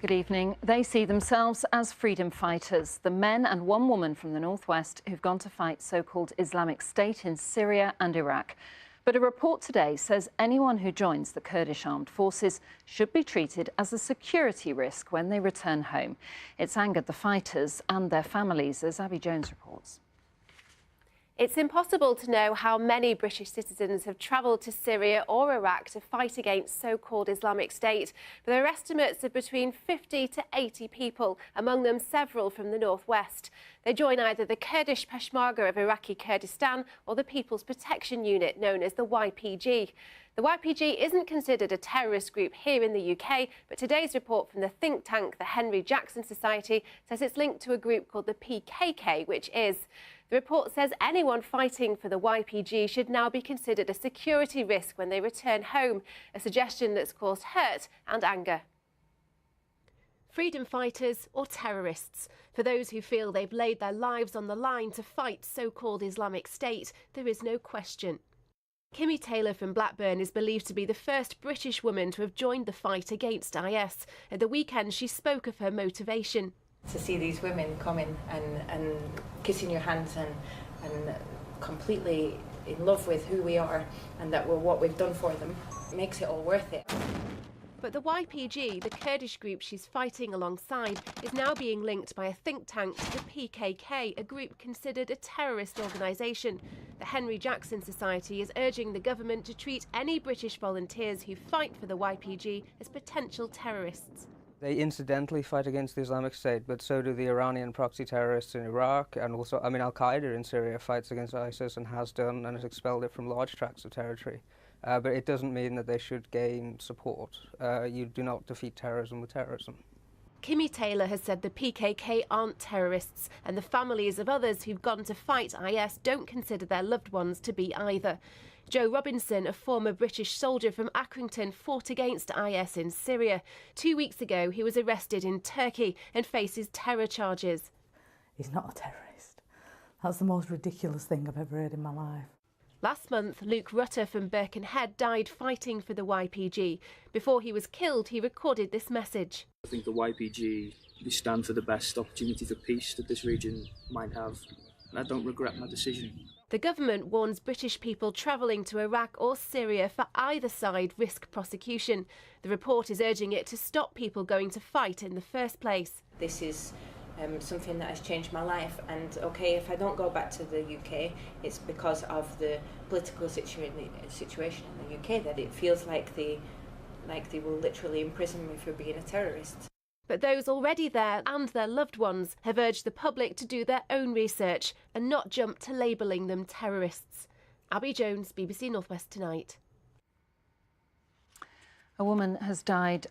Good evening. They see themselves as freedom fighters, the men and one woman from the northwest who've gone to fight so-called Islamic State in Syria and Iraq. But a report today says anyone who joins the Kurdish armed forces should be treated as a security risk when they return home. It's angered the fighters and their families, as Abby Jones reports. It's impossible to know how many British citizens have travelled to Syria or Iraq to fight against so-called Islamic State, but there are estimates of between 50 to 80 people, among them several from the northwest. They join either the Kurdish Peshmerga of Iraqi Kurdistan or the People's Protection Unit, known as the YPG. The YPG isn't considered a terrorist group here in the UK, but today's report from the think tank, the Henry Jackson Society, says it's linked to a group called the PKK, which is. The report says anyone fighting for the YPG should now be considered a security risk when they return home, a suggestion that's caused hurt and anger. Freedom fighters or terrorists? For those who feel they've laid their lives on the line to fight so-called Islamic State, there is no question. Kimmy Taylor from Blackburn is believed to be the first British woman to have joined the fight against IS. At the weekend, she spoke of her motivation. To see these women coming and kissing your hands and completely in love with who we are and that we're what we've done for them makes it all worth it. But the YPG, the Kurdish group she's fighting alongside, is now being linked by a think tank to the PKK, a group considered a terrorist organisation. The Henry Jackson Society is urging the government to treat any British volunteers who fight for the YPG as potential terrorists. They incidentally fight against the Islamic State, but so do the Iranian proxy terrorists in Iraq, and also, Al-Qaeda in Syria fights against ISIS and has done, and has expelled it from large tracts of territory. But it doesn't mean that they should gain support. You do not defeat terrorism with terrorism. Kimmy Taylor has said the PKK aren't terrorists, and the families of others who've gone to fight IS don't consider their loved ones to be either. Joe Robinson, a former British soldier from Accrington, fought against IS in Syria. 2 weeks ago, he was arrested in Turkey and faces terror charges. He's not a terrorist. That's the most ridiculous thing I've ever heard in my life. Last month, Luke Rutter from Birkenhead died fighting for the YPG. Before he was killed, he recorded this message. I think the YPG, they stand for the best opportunity for peace that this region might have, and I don't regret my decision. The government warns British people travelling to Iraq or Syria for either side risk prosecution. The report is urging it to stop people going to fight in the first place. This is something that has changed my life, and okay, if I don't go back to the UK, it's because of the political situation in the UK that it feels like they will literally imprison me for being a terrorist. But those already there and their loved ones have urged the public to do their own research and not jump to labelling them terrorists. Abby Jones, BBC North West Tonight. A woman has died.